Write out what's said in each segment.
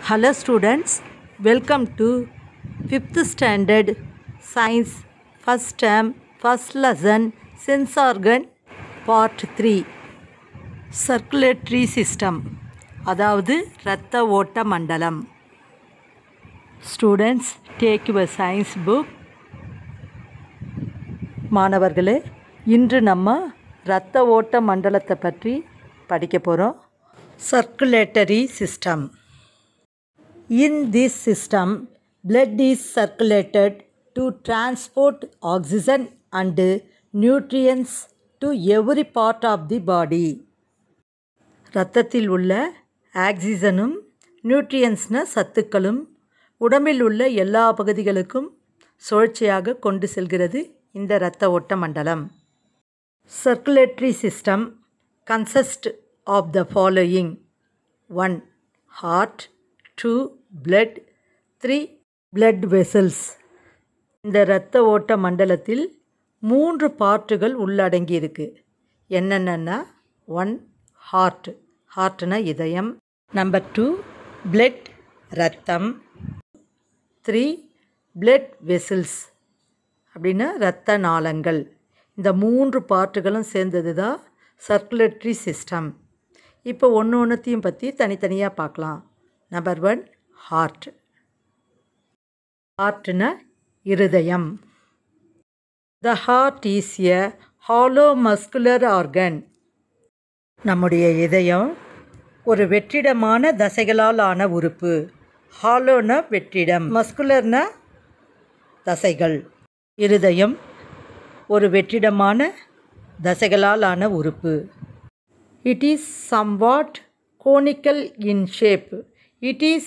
Hello students, welcome to 5th standard science first term first lesson sense organ part 3 circulatory system அதாவது இரத்த ஓட்ட மண்டலம். Students take your science book. மாணவர்களே, இன்று நம்ம இரத்த ஓட்ட மண்டலத்தை பற்றி படிக்க போகிறோம். Circulatory system. In this system, blood is circulated to transport oxygen and nutrients to every part of the body. இரத்தத்தில் உள்ள ஆக்சிஜனும் நியூட்ரியன்ஸ்ன சத்துக்களும் உடம்பில் உள்ள எல்லா பகுதிகளுக்கும் சுழற்சியாக கொண்டு செல்கிறது இந்த இரத்த ஓட்ட மண்டலம். Circulatory system consists of the following: 1. Heart, 2. Blood, 3. blood vessels. இந்த இரத்த ஓட்ட மண்டலத்தில் 3 பார்ட்டுகள் உள்ளடங்கி இருக்கு. என்னென்னா 1. ஹார்ட், ஹார்ட்னா இதயம். நம்பர் 2. blood, இரத்தம். 3. blood vessels அப்படின்னா இரத்த நாளங்கள். இந்த 3 பார்ட்டுகளும் சேர்ந்தது தான் சர்க்குலேட்டரி சிஸ்டம். இப்போ ஒன்றையும் பற்றி தனித்தனியாக பார்க்கலாம். நம்பர் 1. ஹார்ட். ஹார்ட்னா இருதயம். The heart is a hollow muscular organ. நம்முடைய இதயம் ஒரு வெற்றிடமான தசைகளால் ஆன உறுப்பு. ஹாலோனா வெற்றிடம், மஸ்குலர்னா தசைகள். இருதயம் ஒரு வெற்றிடமான தசைகளால் ஆன உறுப்பு. It is somewhat conical in shape. It is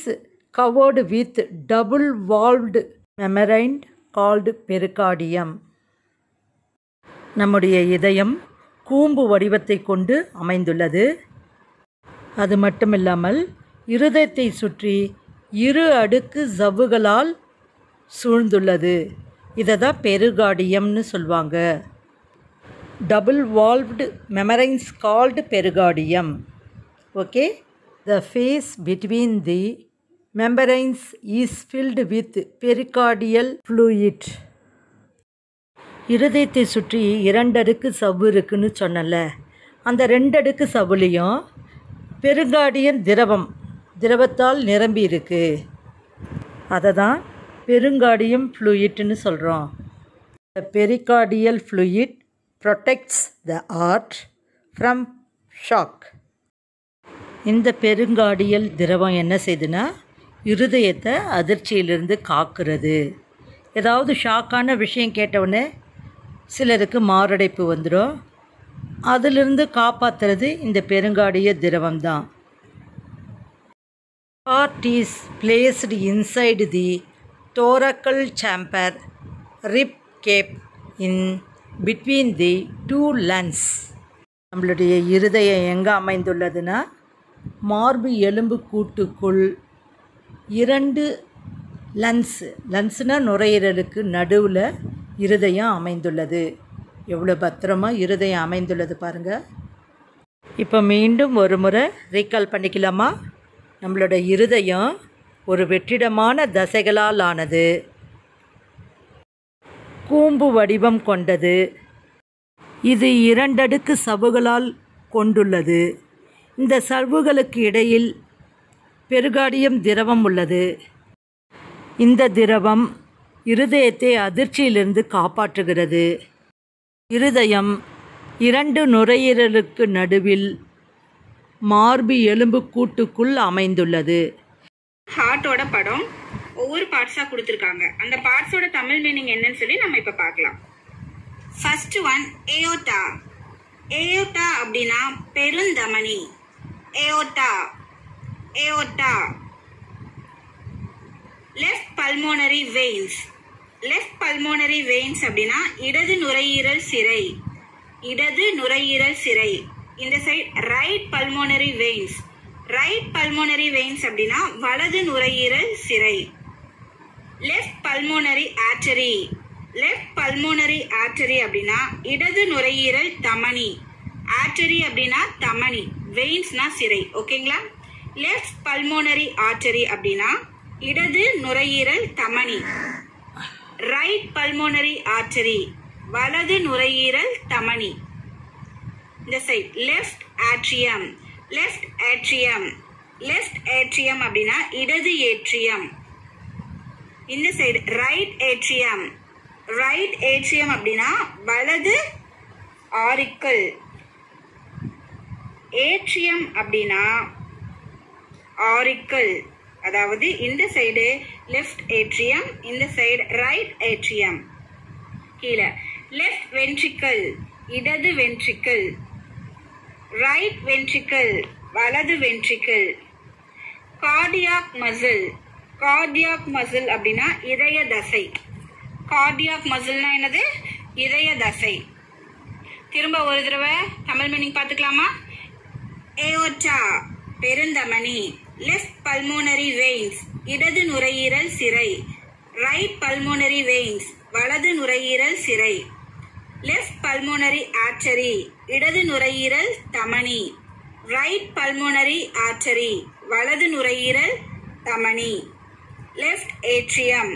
covered with double-walled membrane called pericardium. நம்முடைய இதயம் கூம்பு வடிவத்தை கொண்டு அமைந்துள்ளது. அது மட்டுமில்லாமல் இருதயத்தை சுற்றி 2 அடுக்கு சவ்வுகளால் சூழ்ந்துள்ளது. இதை தான் பெருகார்டியம்னு சொல்லுவாங்க. double-walled membranes called pericardium. Okay? The space between the membranes is filled with pericardial fluid. இருதயத்தை சுற்றி 2 அடுக்கு சவ்வு இருக்குன்னு சொன்னல, அந்த 2 அடுக்கு சவ்வுலேயும் பெருங்கார்டியன் திரவத்தால் நிரம்பி இருக்கு. அதை தான் பெருங்கார்டியம் ஃப்ளூயிட்னு சொல்கிறோம். The pericardial fluid protects the heart from shock. இந்த பெருங்கார்டியல் திரவம் என்ன செய்யுதுன்னா இருதயத்தை அதிர்ச்சியிலிருந்து காக்கிறது. ஏதாவது ஷாக்கான விஷயம் கேட்டவுடனே சிலருக்கு மாரடைப்பு வந்துடும். அதிலிருந்து காப்பாற்றுறது இந்த பெருங்கார்டிய திரவம் தான். Heart is placed inside the thoracic chamber rib cage in between the 2 lungs. நம்மளுடைய இருதயம் எங்கே அமைந்துள்ளதுன்னா மார்பு எலும்பு கூட்டுக்குள் 2 லன்ஸ்னால் நுரையீரலுக்கு நடுவில் இருதயம் அமைந்துள்ளது. எவ்வளோ பத்திரமாக இருதயம் அமைந்துள்ளது பாருங்கள். இப்போ மீண்டும் ஒரு முறை ரீகால் பண்ணிக்கலாமா? நம்மளோட இருதயம் ஒரு வெற்றிடமான தசைகளால் ஆனது, கூம்பு வடிவம் கொண்டது. இது 2 அடுக்கு சவ்வுகளால் கொண்டுள்ளது. இந்த சவ்வுகளுக்கு இடையில் பெருகார்டியம் திரவம் உள்ளது. இந்த திரவம் இருதயத்தை அதிர்ச்சியிலிருந்து காப்பாற்றுகிறது. இருதயம் 2 நுரையீரலுக்கு நடுவில் மார்பு எலும்பு கூட்டுக்குள் அமைந்துள்ளது. ஹார்ட்டோட படம் ஒவ்வொரு பார்ட்ஸா கொடுத்துருக்காங்க. அந்த பார்ட்ஸோட தமிழ் மீனிங் என்னன்னு சொல்லி நம்ம இப்ப பார்க்கலாம். First one aorta. ஏயோட்டா அப்படின்னா பெருந்தமனி. Aorta aorta. Left pulmonary veins. Left pulmonary veins அப்படின்னா இடது நுரையீரல் சிரை. இடது நுரையீரல் சிரை. இந்த side right pulmonary veins. Right pulmonary veins அப்படின்னா வலது நுரையீரல் சிரை. Left pulmonary artery. Left pulmonary artery அப்படின்னா இடது நுரையீரல் தமனி. ஆர்டரி அப்படின்னா தமனி, வெயின்ஸ்னா சிரை. ஓகேங்களா? லெஃப்ட் பல்மோனரி ஆர்டரி அப்படின்னா இடது நுரையீரல் தமனி. ரைட் பல்மோனரி ஆர்டரி வலது நுரையீரல் தமனி. இந்த side left atrium. Left atrium. Left atrium அப்படின்னா இடது ஏட்ரியம். இந்த side right atrium. Right atrium அப்படின்னா வலது ஆரிக்கல். ஏட்ரியம் அப்படின்னா ஆரிக்கல். அதாவது இந்த சைடு லெஃப்ட் ஏட்ரியம், இந்த சைடு ரைட் ஏட்ரியம். கீழே லெஃப்ட் வென்ட்ரிக்கல் இடது வென்ட்ரிக்கல். ரைட் வென்ட்ரிக்கல் வலது ventricle. Cardiac muscle. Cardiac muscle அப்படின்னா இதய தசை. கார்டியாக் மசில்னா என்னது? இதய தசை. திரும்ப ஒரு தடவை தமிழ் மீனிங் பார்த்துக்கலாமா? ஏஓட்டா பெருந்தமனி. லெஃப்ட் பல்மோனரி வெயின்ஸ் இடது நுரையீரல் சிரை. ரைட் பல்மோனரி வெயின்ஸ் வலது நுரையீரல் சிரை. லெஃப்ட் பல்மோனரி ஆர்டரி இடது நுரையீரல் தமனி. ரைட் பல்மோனரி ஆர்டரி வலது நுரையீரல் தமனி. லெஃப்ட் ஏட்ரியம்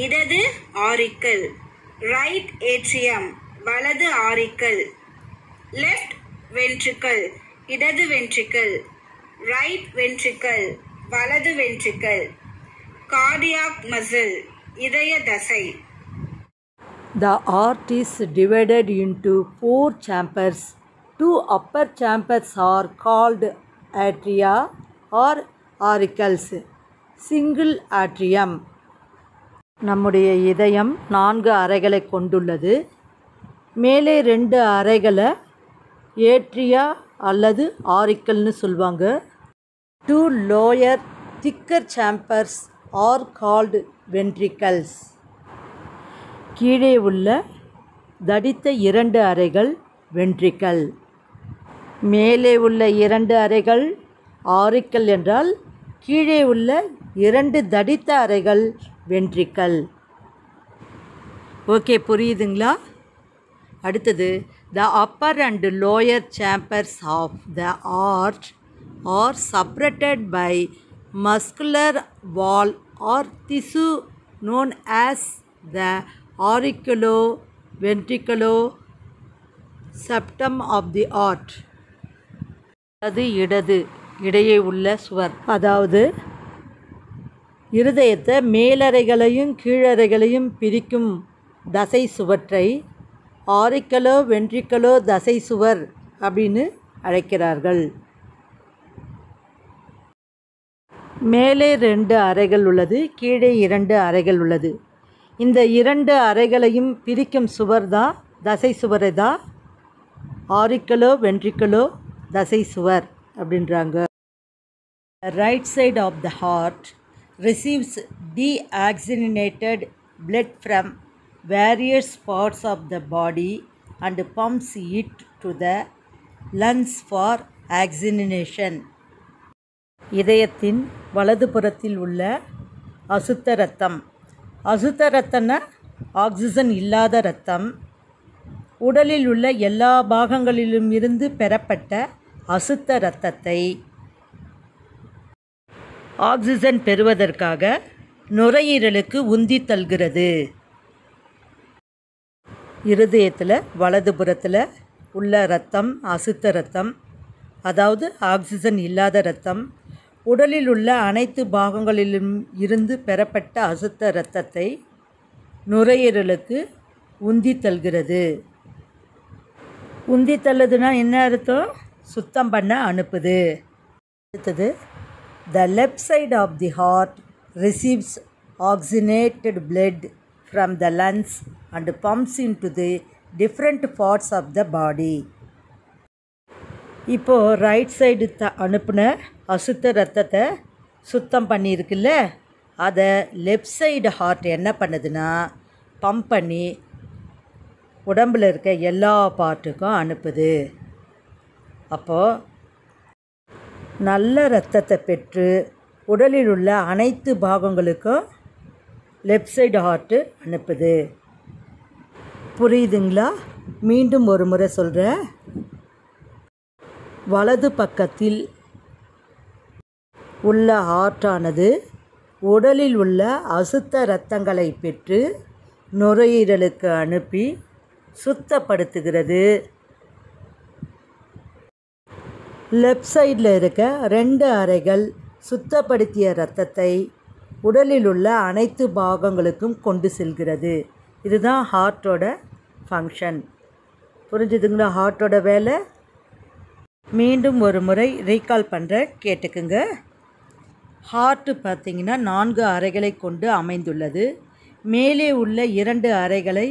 இடது ஆரிக்கல். ரைட் ஏட்ரியம் வலது ஆரிக்கல். லெஃப்ட் வென்ட்ரிக்கல் இடது வென்ட்ரிக்கல். ரைட் வென்ட்ரிக்கல் வலது வென்ட்ரிக்கல். கார்டியாக் மசில் இதய தசை. The heart is divided into 4 chambers. 2 upper chambers are called atria or auricles. Single atrium. நம்முடைய இதயம் 4 அறைகளை கொண்டுள்ளது. மேலே 2 அறைகளை ஏட்ரியா அல்லது ஆரிக்கல்னு சொல்லுவாங்க. 2 lower thicker chambers are called ventricles. கீழே உள்ள தடித்த 2 அறைகள் வென்ட்ரிக்கல். மேலே உள்ள 2 அறைகள் ஆரிக்கல் என்றால் கீழே உள்ள 2 தடித்த அறைகள் வென்ட்ரிக்கல். ஓகே, புரியுதுங்களா? அடுத்தது the upper and lower chambers of the heart are separated by muscular wall or tissue known as the auriculo-ventricular septum of the heart. அது இடது இடையே உள்ள சுவர். அதாவது இருதயத்தை மேலறைகளையும் கீழறைகளையும் பிரிக்கும் தசை சுவற்றை ஆரிக்கலோ வென்ட்ரிக்கலோ தசை சுவர் அப்படின்னு அழைக்கிறார்கள். மேலே 2 அறைகள் உள்ளது, கீழே 2 அறைகள் உள்ளது. இந்த 2 அறைகளையும் பிரிக்கும் சுவர் தான் தசை சுவரை தான் ஆரிக்கலோ வென்ட்ரிக்கலோ தசை சுவர் அப்படின்றாங்க. Right side of the heart receives deoxygenated blood from various parts of the body and pumps it to the lungs for oxygenation. இதயத்தின் வலதுபுறத்தில் உள்ள அசுத்த இரத்தம். அசுத்த இரத்தம்னா ஆக்சிஜன் இல்லாத இரத்தம். உடலில் உள்ள எல்லா பாகங்களிலும் இருந்து பெறப்பட்ட அசுத்த இரத்தத்தை ஆக்சிஜன் பெறுவதற்காக நுரையீரலுக்கு உந்தி தள்ளுகிறது. இருதயத்தில் வலதுபுறத்தில் உள்ள இரத்தம் அசுத்த இரத்தம், அதாவது ஆக்சிஜன் இல்லாத இரத்தம். உடலில் உள்ள அனைத்து பாகங்களிலும் இருந்து பெறப்பட்ட அசுத்த இரத்தத்தை நுரையீரலுக்கு உந்தி தள்ளுகிறது. உந்தி தள்ளுதுன்னா என்ன அர்த்தம்? சுத்தம் பண்ண அனுப்புது. அடுத்தது the left side of the heart receives oxygenated blood from the lungs and pumps into the different parts of the body. இப்போது ரைட் சைடு அனுப்புன அசுத்த ரத்தத்தை சுத்தம் பண்ணியிருக்குல்ல, அதை லெஃப்ட் சைடு ஹார்ட் என்ன பண்ணுதுன்னா பம்ப் பண்ணி உடம்பில் இருக்க எல்லா பார்ட்டுக்கும் அனுப்புது. அப்போது நல்ல இரத்தத்தை பெற்று உடலில் உள்ள அனைத்து பாகங்களுக்கும் லெஃப்ட் சைடு ஹார்ட்டு அனுப்புது. புரியுதுங்களா? மீண்டும் ஒரு முறை சொல்கிறேன். வலது பக்கத்தில் உள்ள ஹார்ட்டானது உடலில் உள்ள அசுத்த இரத்தங்களை பெற்று நுரையீரலுக்கு அனுப்பி சுத்தப்படுத்துகிறது. லெஃப்ட் சைடில் இருக்க 2 அறைகள் சுத்தப்படுத்திய இரத்தத்தை உடலில் உள்ள அனைத்து பாகங்களுக்கும் கொண்டு செல்கிறது. இதுதான் ஹார்ட்டோட ஃபங்க்ஷன். புரிஞ்சுதுங்களா ஹார்ட்டோட வேலை? மீண்டும் ஒரு முறை ரீகால் பண்ணுறேன், கேட்டுக்குங்க. ஹார்ட்டு பார்த்திங்கன்னா 4 அறைகளை கொண்டு அமைந்துள்ளது. மேலே உள்ள 2 அறைகளை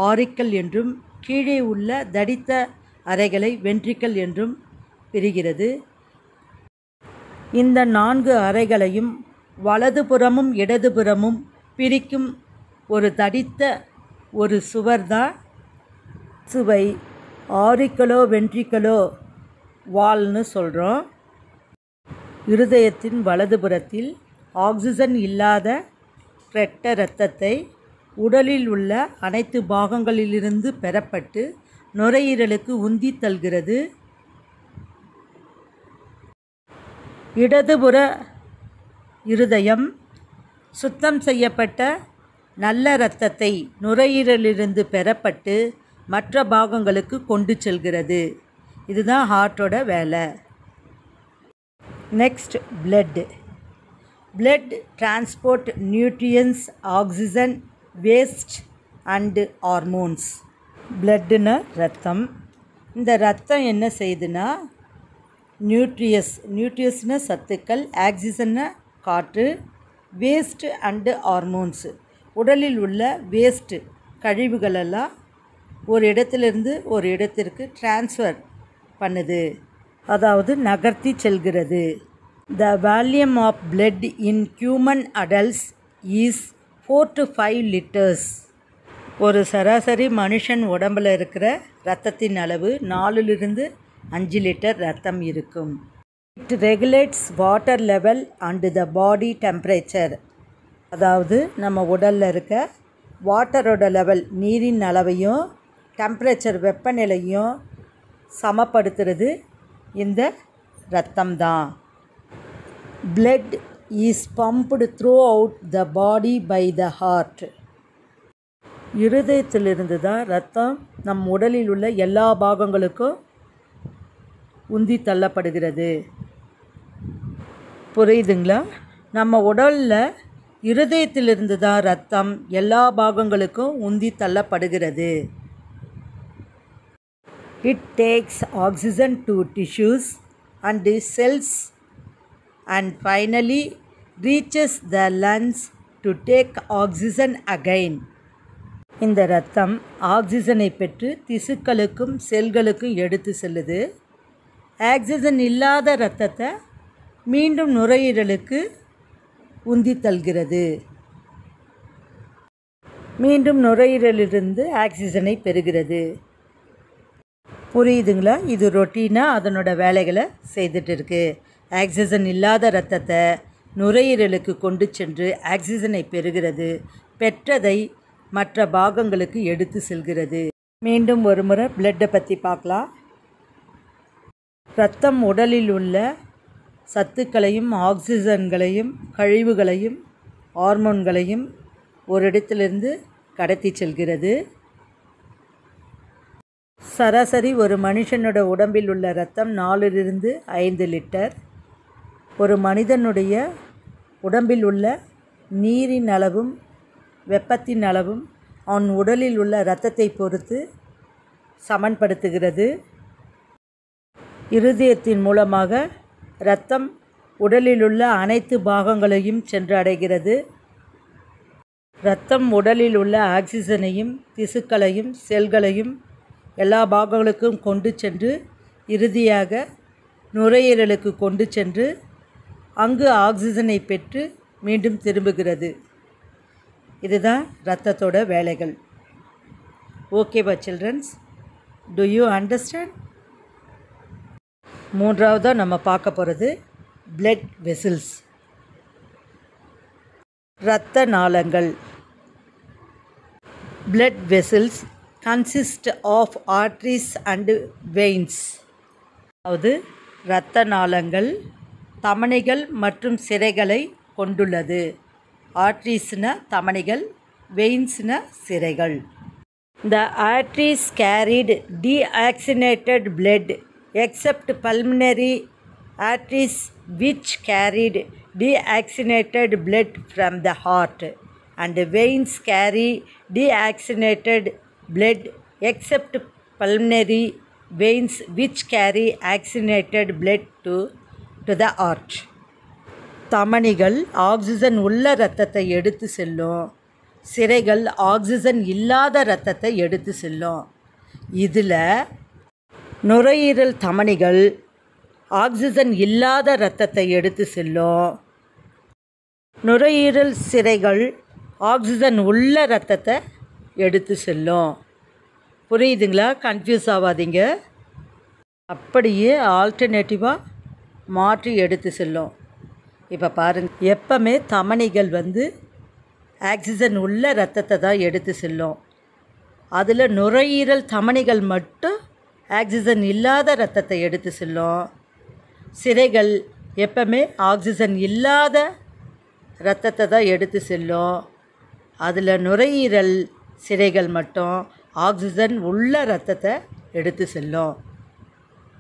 ஆரிக்கல் என்றும் கீழே உள்ள தடித்த அறைகளை வென்ட்ரிக்கல் என்றும் பிரிகிறது. இந்த 4 அறைகளையும் வலதுபுறமும் இடதுபுறமும் பிரிக்கும் ஒரு தடித்த ஒரு சுவர்தான் சுவை ஆரிக்கலோ வென்ட்ரிக்கலோ வால்னு சொல்கிறோம். இருதயத்தின் வலதுபுறத்தில் ஆக்சிஜன் இல்லாத கெட்ட இரத்தத்தை உடலில் உள்ள அனைத்து பாகங்களிலிருந்து பெறப்பட்டு நுரையீரலுக்கு உந்தி தள்ளுகிறது. இடதுபுற இருதயம் சுத்தம் செய்யப்பட்ட நல்ல இரத்தத்தை நுரையீரலிலிருந்து பெறப்பட்டு மற்ற பாகங்களுக்கு கொண்டு செல்கிறது. இதுதான் ஹார்ட்டோட வேலை. Next blood. Blood transport nutrients, oxygen, waste and hormones. பிளட்டுன்னா ரத்தம். இந்த ரத்தம் என்ன செய்யுதுன்னா நியூட்ரியஸ்னா சத்துக்கள், ஆக்சிஜன்னா காற்று, வேஸ்ட்டு அண்டு ஹார்மோன்ஸு உடலில் உள்ள வேஸ்ட்டு கழிவுகளெல்லாம் ஒரு இடத்திலிருந்து ஒரு இடத்திற்கு டிரான்ஸ்ஃபர் பண்ணுது, அதாவது நகர்த்தி செல்கிறது. The volume of blood in human adults is 4 to 5 liters. ஒரு சராசரி மனுஷன் உடம்பில் இருக்கிற இரத்தத்தின் அளவு 4லிருந்து 5 லிட்டர் ரத்தம் இருக்கும். It regulates water level and the body temperature. அதாவது நம்ம உடலில் இருக்க வாட்டரோட லெவல், நீரின் அளவையும் டெம்பரேச்சர் வெப்பநிலையும் சமப்படுத்துறது இந்த இரத்தம்தான். Blood is pumped throughout the body by the heart. இருதயத்திலிருந்து தான் ரத்தம் நம் உடலில் உள்ள எல்லா பாகங்களுக்கும் உந்தி தள்ளப்படுகிறது. புரியுதுங்களா? நம்ம உடலில் இருதயத்திலிருந்து தான் ரத்தம் எல்லா பாகங்களுக்கும் உந்தி தள்ளப்படுகிறது. It takes oxygen to tissues and cells and finally reaches the lungs to take oxygen again. இந்த இரத்தம் ஆக்சிஜனை பெற்று திசுக்களுக்கும் செல்களுக்கும் எடுத்து செல்லுது. ஆக்சிஜன் இல்லாத இரத்தத்தை மீண்டும் நுரையீரலுக்கு உந்தி தள்ளுகிறது. மீண்டும் நுரையீரலிலிருந்து ஆக்சிஜனை பெறுகிறது. புரியுதுங்களா? இது ரொட்டீனாக அதனோட வேலைகளை செய்துட்டு இருக்கு. ஆக்சிஜன் இல்லாத இரத்தத்தை நுரையீரலுக்கு கொண்டு சென்று ஆக்சிஜனை பெறுகிறது. பெற்றதை மற்ற பாகங்களுக்கு எடுத்து செல்கிறது. மீண்டும் ஒரு முறை பிளட்டை பற்றி பார்க்கலாம். இரத்தம் உடலில் உள்ள சத்துக்களையும் ஆக்சிஜன்களையும் கழிவுகளையும் ஹார்மோன்களையும் ஒரு இடத்திலிருந்து கடத்தி செல்கிறது. சராசரி ஒரு மனுஷனோட உடம்பில் உள்ள இரத்தம் 4லிருந்து 5 லிட்டர். ஒரு மனிதனுடைய உடம்பில் உள்ள நீரின் அளவும் வெப்பத்தின் அளவும் அவன் உடலில் உள்ள இரத்தத்தை பொறுத்து சமன்படுத்துகிறது. இருதயத்தின் மூலமாக இரத்தம் உடலில் உள்ள அனைத்து பாகங்களையும் சென்று அடைகிறது. இரத்தம் உடலில் உள்ள ஆக்சிஜனையும் திசுக்களையும் செல்களையும் எல்லா பாகங்களுக்கும் கொண்டு சென்று இறுதியாக நுரையீரலுக்கு கொண்டு சென்று அங்கு ஆக்சிஜனை பெற்று மீண்டும் திரும்புகிறது. இதுதான் இரத்தத்தோட வேலைகள். ஓகேவா சில்ட்ரன்ஸ்? To you understand? மூன்றாவதாக நம்ம பார்க்க போகிறது blood vessels. இரத்த நாளங்கள். blood vessels consist of arteries and veins. அதாவது இரத்த நாளங்கள் தமனிகள் மற்றும் சிரைகளை கொண்டுள்ளது. ஆர்ட்ரிஸ்னா தமனிகள், வெயின்ஸ்னா சிரைகள். The arteries carried deoxygenated blood except pulmonary arteries which carried deoxygenated blood from the heart, and veins carry deoxygenated blood except pulmonary veins which carry oxygenated blood to the heart. தமனிகள் oxygen உள்ள இரத்தத்தை எடுத்து செல்லும், சிரைகள் oxygen இல்லாத இரத்தத்தை எடுத்து செல்லும். இதில் நுரையீரல் தமனிகள் ஆக்சிஜன் இல்லாத இரத்தத்தை எடுத்து செல்லும், நுரையீரல் சிரைகள் ஆக்சிஜன் உள்ள இரத்தத்தை எடுத்து செல்லும். புரியுதுங்களா? கன்ஃபியூஸ் ஆகாதீங்க. அப்படியே ஆல்டர்னேட்டிவாக மாற்றி எடுத்து செல்லும். இப்போ பாருங்கள், எப்பவுமே தமனிகள் ஆக்சிஜன் உள்ள இரத்தத்தை தான் எடுத்து செல்லும். அதில் நுரையீரல் தமனிகள் மட்டும் ஆக்சிஜன் இல்லாத இரத்தத்தை எடுத்து செல்லும். சிரைகள் எப்பவுமே ஆக்சிஜன் இல்லாத இரத்தத்தை தான் எடுத்து செல்லும். அதில் நுரையீரல் சிரைகள் மட்டும் ஆக்சிஜன் உள்ள இரத்தத்தை எடுத்து செல்லும்.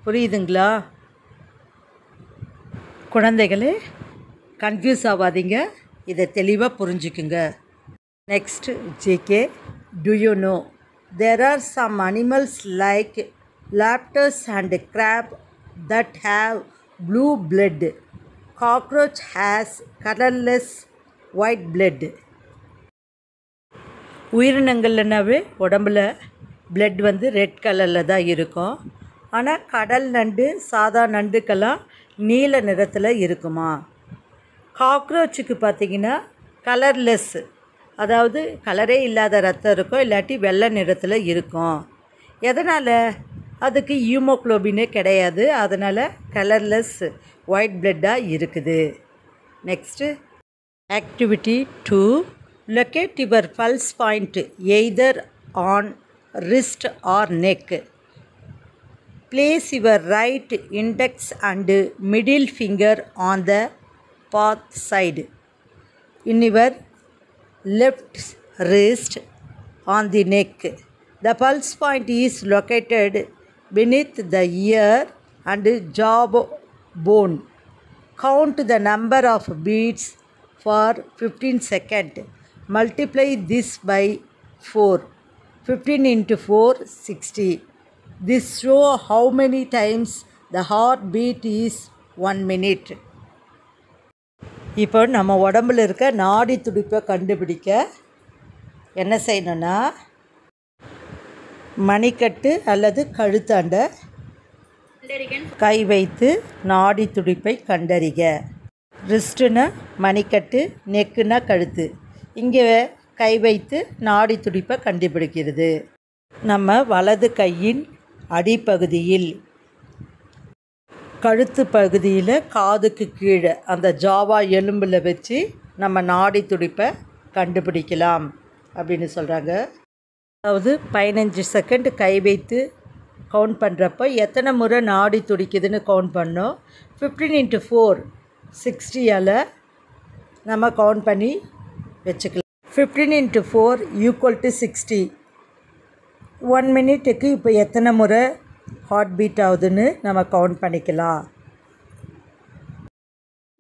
புரியுதுங்களா? குழந்தைகளே, கன்ஃபியூஸ் ஆகாதீங்க, இதை தெளிவாக புரிஞ்சுக்குங்க. Next GK. Do you know there are some animals like lobsters and crab that have blue blood. Cockroach has colorless white blood. உயிரினங்கள்னாவே உடம்புல பிளட் ரெட் கலரில் தான் இருக்கும். ஆனால் கடல் நண்டு, சாதா நண்டுக்கெல்லாம் நீல நிறத்தில் இருக்குமா? காக்ரோச்சுக்கு பார்த்திங்கன்னா கலர்லெஸ், அதாவது கலரே இல்லாத ரத்தம் இருக்கும், இல்லாட்டி வெள்ளை நிறத்தில் இருக்கும். எதனால்? அதுக்கு ஹீமோக்ளோபினே கிடையாது, அதனால் கலர்லெஸ் ஒயிட் பிளட்டாக இருக்குது. Next activity 2. Locate your pulse point either on wrist or neck. Place your right index and middle finger on the path side. In your left wrist on the neck. The pulse point is located beneath the ear and jaw bone. Count the number of beats for 15 seconds. Multiply this by 4. 15 into 4, 60. This show how many times the heartbeat is 1 minute. இப்போ நம்ம உடம்புல இருக்க நாடி துடிப்பை கண்டுபிடிக்க என்ன செய்யணும்னா, மணிக்கட்டு அல்லது கழுத்தாண்ட கை வைத்து நாடி துடிப்பை கண்டறிக. ரிஸ்ட்டுனா மணிக்கட்டு, நெக்குனா கழுத்து. இங்கே கை வைத்து நாடி துடிப்பை கண்டுபிடிக்கிறது. நம்ம வலது கையின் அடிப்பகுதியில், கழுத்து பகுதியில், காதுக்கு கீழே அந்த ஜாவா எலும்பில் வச்சு நம்ம நாடி துடிப்பை கண்டுபிடிக்கலாம் அப்படின்னு சொல்கிறாங்க. அதாவது 15 செகண்ட் கை வைத்து கவுண்ட் பண்ணுறப்போ எத்தனை முறை நாடி துடிக்குதுன்னு கவுண்ட் பண்ணோம். 15 into 4, 60ஆல் நம்ம கவுண்ட் பண்ணி வச்சுக்கலாம். 15 into 4 = 60. 1 மினிட்டுக்கு இப்போ எத்தனை முறை ஹார்ட் பீட் ஆகுதுன்னு நம்ம கவுண்ட் பண்ணிக்கலாம்.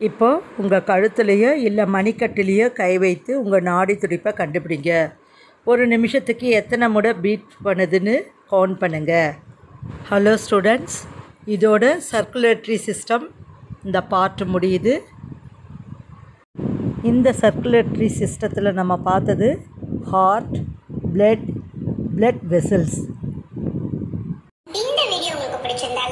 இப்போ உங்கள் கழுத்துலேயோ இல்லை மணிக்கட்டுலேயோ கை வைத்து உங்கள் நாடி துடிப்பை கண்டுபிடிங்க. ஒரு நிமிஷத்துக்கு எத்தனை முறை பீட் பண்ணுதுன்னு கவுண்ட் பண்ணுங்கள். ஹலோ ஸ்டூடெண்ட்ஸ், இதோட சர்க்குலேட்டரி சிஸ்டம் இந்த பார்ட் முடியுது. இந்த சர்க்குலேட்டரி சிஸ்டத்தில் நம்ம பார்த்தது ஹார்ட், பிளட் வெசல்ஸ். இந்த வீடியோ உங்களுக்கு பிடிச்சிருந்தா